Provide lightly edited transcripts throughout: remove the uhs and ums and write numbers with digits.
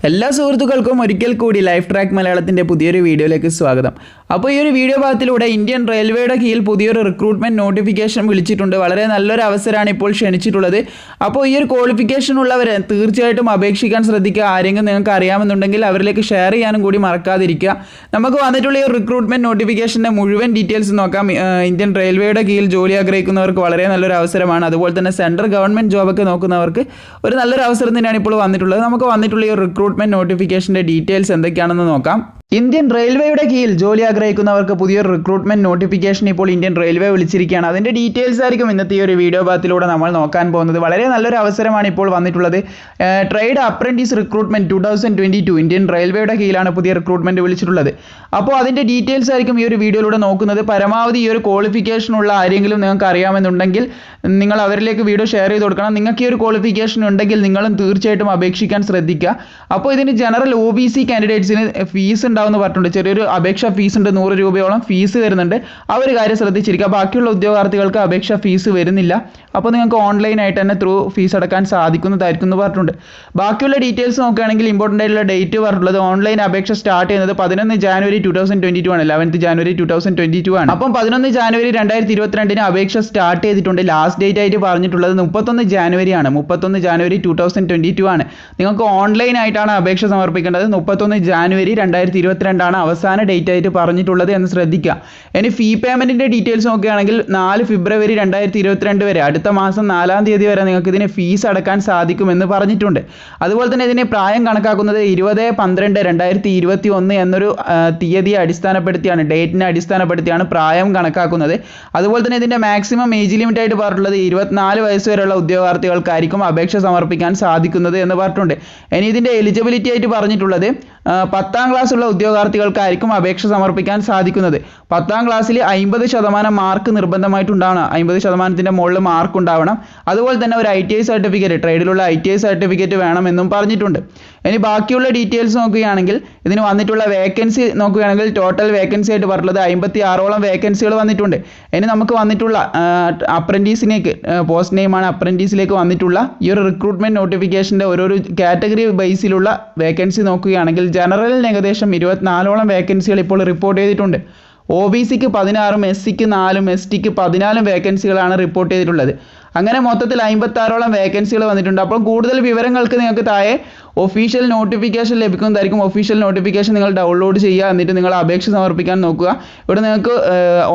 എല്ലാ സുഹൃത്തുക്കൾക്കും ഒരിക്കൽ കൂടി ലൈഫ് ട്രാക്ക് മലയാളത്തിൻ്റെ പുതിയൊരു വീഡിയോയിലേക്ക് സ്വാഗതം. അപ്പോൾ ഈ ഒരു വീഡിയോ ഭാഗത്തിലൂടെ ഇന്ത്യൻ റെയിൽവേയുടെ കീഴിൽ പുതിയൊരു റിക്രൂട്ട്മെൻറ്റ് നോട്ടിഫിക്കേഷൻ വിളിച്ചിട്ടുണ്ട്. വളരെ നല്ലൊരു അവസരമാണ് ഇപ്പോൾ ക്ഷണിച്ചിട്ടുള്ളത്. അപ്പോൾ ഈ ഒരു ക്വാളിഫിക്കേഷൻ ഉള്ളവരെ തീർച്ചയായിട്ടും അപേക്ഷിക്കാൻ ശ്രദ്ധിക്കുക. ആരെങ്കിലും നിങ്ങൾക്ക് അറിയാമെന്നുണ്ടെങ്കിൽ അവരിലേക്ക് ഷെയർ ചെയ്യാനും കൂടി മറക്കാതിരിക്കുക. നമുക്ക് വന്നിട്ടുള്ള ഈ റിക്രൂട്ട്മെൻറ്റ് നോട്ടിഫിക്കേഷൻ്റെ മുഴുവൻ ഡീറ്റെയിൽസ് നോക്കാം. ഇന്ത്യൻ റെയിൽവേയുടെ കീഴിൽ ജോലി ആഗ്രഹിക്കുന്നവർക്ക് വളരെ നല്ലൊരു അവസരമാണ്. അതുപോലെ തന്നെ സെൻട്രൽ ഗവൺമെൻറ് ജോബൊക്കെ നോക്കുന്നവർക്ക് ഒരു നല്ലൊരു അവസരം തന്നെയാണ് ഇപ്പോൾ വന്നിട്ടുള്ളത്. നമുക്ക് വന്നിട്ടുള്ള ഈ റിക്രൂട്ട്മെന്റ് നോട്ടിഫിക്കേഷന്റെ ഡീറ്റെയിൽസ് എന്തൊക്കെയാണെന്ന് നോക്കാം. ഇന്ത്യൻ റെയിൽവേയുടെ കീഴിൽ ജോലി ആഗ്രഹിക്കുന്നവർക്ക് പുതിയൊരു റിക്രൂട്ട്മെന്റ് നോട്ടിഫിക്കേഷൻ ഇപ്പോൾ ഇന്ത്യൻ റെയിൽവേ വിളിച്ചിരിക്കുകയാണ്. അതിന്റെ ഡീറ്റെയിൽസ് ആയിരിക്കും ഇന്നത്തെ ഈ ഒരു വീഡിയോ ഭാഗത്തിലൂടെ നമ്മൾ നോക്കാൻ പോകുന്നത്. വളരെ നല്ലൊരു അവസരമാണ് ഇപ്പോൾ വന്നിട്ടുള്ളത്. ട്രേഡ് അപ്രന്റീസ് റിക്രൂട്ട്മെന്റ് 2022 ഇന്ത്യൻ റെയിൽവേയുടെ കീഴിലാണ് പുതിയ റിക്രൂട്ട്മെന്റ് വിളിച്ചിട്ടുള്ളത്. അപ്പോൾ അതിന്റെ ഡീറ്റെയിൽസ് ആയിരിക്കും ഈ ഒരു വീഡിയോയിലൂടെ നോക്കുന്നത്. പരമാവധി ഈ ഒരു ക്വാളിഫിക്കേഷൻ ഉള്ള ആരെങ്കിലും നിങ്ങൾക്ക് അറിയാമെന്നുണ്ടെങ്കിൽ നിങ്ങൾ അവരിലേക്ക് വീഡിയോ ഷെയർ ചെയ്ത് കൊടുക്കണം. നിങ്ങൾക്ക് ഈ ഒരു ക്വാളിഫിക്കേഷൻ ഉണ്ടെങ്കിൽ നിങ്ങളും തീർച്ചയായിട്ടും അപേക്ഷിക്കാൻ ശ്രദ്ധിക്കുക. അപ്പോൾ ഇതിന് ജനറൽ OBC കാൻഡിഡേറ്റ്സിന് ഫീസ് ഉണ്ടാവുമെന്ന് പറഞ്ഞിട്ടുണ്ട്. ചെറിയൊരു അപേക്ഷാ ഫീസ് ഉണ്ട്, 100 രൂപയോളം ഫീസ് വരുന്നുണ്ട്. ആ ഒരു കാര്യം ശ്രദ്ധിച്ചിരിക്കുക. ബാക്കിയുള്ള ഉദ്യോഗാർത്ഥികൾക്ക് അപേക്ഷാ ഫീസ് വരുന്നില്ല. അപ്പോൾ നിങ്ങൾക്ക് ഓൺലൈനായിട്ട് തന്നെ ത്രൂ ഫീസ് അടക്കാൻ സാധിക്കുന്നതായിരിക്കും എന്ന് പറഞ്ഞിട്ടുണ്ട്. ബാക്കിയുള്ള ഡീറ്റെയിൽസ് നോക്കുകയാണെങ്കിൽ ഇമ്പോർട്ടൻ്റ് ആയിട്ടുള്ള ഡേറ്റ് പറഞ്ഞിട്ടുള്ളത് ഓൺലൈൻ അപേക്ഷ സ്റ്റാർട്ട് ചെയ്യുന്നത് 11 ജാനുവരി 2022 ആണ്. 11th ജാനുവരി 2022 ആണ്. അപ്പം 11 ജാനുവരി 2022 അപേക്ഷ സ്റ്റാർട്ട് ചെയ്തിട്ടുണ്ട്. ലാസ്റ്റ് ഡേറ്റ് ആയിട്ട് പറഞ്ഞിട്ടുള്ളത് 31 ജാനുവരി ആണ്. 31 ജാനുവരി 2022 ആണ്. നിങ്ങൾക്ക് ഓൺലൈൻ ആയിട്ടാണ് അപേക്ഷ സമർപ്പിക്കേണ്ടത്. 31 ജാനുവരി 2022 ആണ് അവസാന ഡേറ്റ് ആയിട്ട് പറഞ്ഞിട്ടുള്ളത് എന്ന് ശ്രദ്ധിക്കുക. ഇനി ഫീ പേയ്മെന്റിന്റെ ഡീറ്റെയിൽസ് നോക്കുകയാണെങ്കിൽ 4 ഫെബ്രുവരി 2022 വരെ, അടുത്ത മാസം 4-ാം തീയതി വരെ നിങ്ങൾക്ക് ഇതിന് ഫീസ് അടക്കാൻ സാധിക്കുമെന്ന് പറഞ്ഞിട്ടുണ്ട്. അതുപോലെ തന്നെ ഇതിന് പ്രായം കണക്കാക്കുന്നത് 20/12/2021 എന്നൊരു തീയതിയെ അടിസ്ഥാനപ്പെടുത്തിയാണ്, ഡേറ്റിനെ അടിസ്ഥാനപ്പെടുത്തിയാണ് പ്രായം കണക്കാക്കുന്നത്. അതുപോലെ തന്നെ ഇതിന്റെ മാക്സിമം ഏജ് ലിമിറ്റ് ആയിട്ട് പറഞ്ഞിട്ടുള്ളത് 24 വയസ്സ് വരെയുള്ള ഉദ്യോഗാർത്ഥികൾക്കായിരിക്കും അപേക്ഷ സമർപ്പിക്കാൻ സാധിക്കുന്നത് എന്ന് പറഞ്ഞിട്ടുണ്ട്. ഇനി ഇതിന്റെ എലിജിബിലിറ്റി ആയിട്ട് പറഞ്ഞിട്ടുള്ളത് 10ാം ക്ലാസ് ഉള്ള ഉദ്യോഗാർത്ഥികൾക്കായിരിക്കും അപേക്ഷ സമർപ്പിക്കാൻ സാധിക്കുന്നത്. 10ാം ക്ലാസ്സിൽ 50% മാർക്ക് നിർബന്ധമായിട്ടുണ്ടാവണം. 50%ന്റെ മുകളിൽ മാർക്ക് ഉണ്ടാവണം. അതുപോലെ തന്നെ ഒരു ITI സർട്ടിഫിക്കറ്റ്, ട്രേഡിലുള്ള ITI സർട്ടിഫിക്കറ്റ് വേണമെന്നും പറഞ്ഞിട്ടുണ്ട്. ഇനി ബാക്കിയുള്ള ഡീറ്റെയിൽസ് നോക്കുകയാണെങ്കിൽ ഇതിന് വന്നിട്ടുള്ള വേക്കൻസി നോക്കുകയാണെങ്കിൽ ടോട്ടൽ വേക്കൻസി ആയിട്ട് പറഞ്ഞിട്ടുള്ളത് 56ഓളം വേക്കൻസികൾ വന്നിട്ടുണ്ട്. ഇനി നമുക്ക് വന്നിട്ടുള്ള അപ്രന്റീസിലേക്ക്, പോസ്റ്റ് നെയിമാണ് അപ്രന്റീസിലേക്ക് വന്നിട്ടുള്ള ഈ ഒരു റിക്രൂട്ട്മെന്റ് നോട്ടിഫിക്കേഷൻ്റെ ഓരോരോ കാറ്റഗറി ബേസിലുള്ള വേക്കൻസി നോക്കുകയാണെങ്കിൽ ജനറലിന് ഏകദേശം 24ഓളം വേക്കൻസികൾ ഇപ്പോൾ റിപ്പോർട്ട് ചെയ്തിട്ടുണ്ട്. OBCക്ക് 16, SCക്ക് 4, STക്ക് 14 വേക്കൻസികളാണ് റിപ്പോർട്ട് ചെയ്തിട്ടുള്ളത്. അങ്ങനെ മൊത്തത്തിൽ 56ഓളം വേക്കൻസികൾ വന്നിട്ടുണ്ട്. അപ്പോൾ കൂടുതൽ വിവരങ്ങൾക്ക് നിങ്ങൾക്ക് താഴെ ഒഫീഷ്യൽ നോട്ടിഫിക്കേഷൻ ലഭിക്കുന്നതായിരിക്കും. ഒഫീഷ്യൽ നോട്ടിഫിക്കേഷൻ നിങ്ങൾ ഡൗൺലോഡ് ചെയ്യുക, എന്നിട്ട് നിങ്ങൾ അപേക്ഷ സമർപ്പിക്കാൻ നോക്കുക. ഇവിടെ നിങ്ങൾക്ക്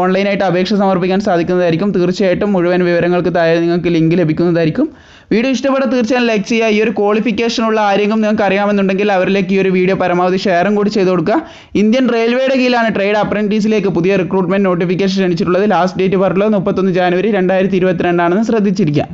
ഓൺലൈനായിട്ട് അപേക്ഷ സമർപ്പിക്കാൻ സാധിക്കുന്നതായിരിക്കും. തീർച്ചയായിട്ടും മുഴുവൻ വിവരങ്ങൾക്ക് താഴെ നിങ്ങൾക്ക് ലിങ്ക് ലഭിക്കുന്നതായിരിക്കും. വീഡിയോ ഇഷ്ടപ്പെട്ട തീർച്ചയായും ലൈക്ക് ചെയ്യുക. ഈ ഒരു ക്വാളിഫിക്കേഷൻ ഉള്ള ആരെങ്കിലും നിങ്ങൾക്ക് അറിയാമെന്നുണ്ടെങ്കിൽ അവരിലേക്ക് ഈ ഒരു വീഡിയോ പരമാവധി ഷെയറും കൂടി ചെയ്ത് കൊടുക്കുക. ഇന്ത്യൻ റെയിൽവേയുടെ കീഴിലാണ് ട്രേഡ് അപ്രന്റീസിലേക്ക് പുതിയ റിക്രൂട്ട്മെന്റ് നോട്ടിഫിക്കേഷൻ ക്ഷണിച്ചിട്ടുള്ളത്. ലാസ്റ്റ് ഡേറ്റ് പറഞ്ഞിട്ടുള്ളത് 31 ജാനുവരി 2022 ആണെന്ന് ശ്രദ്ധിച്ചിരിക്കുക.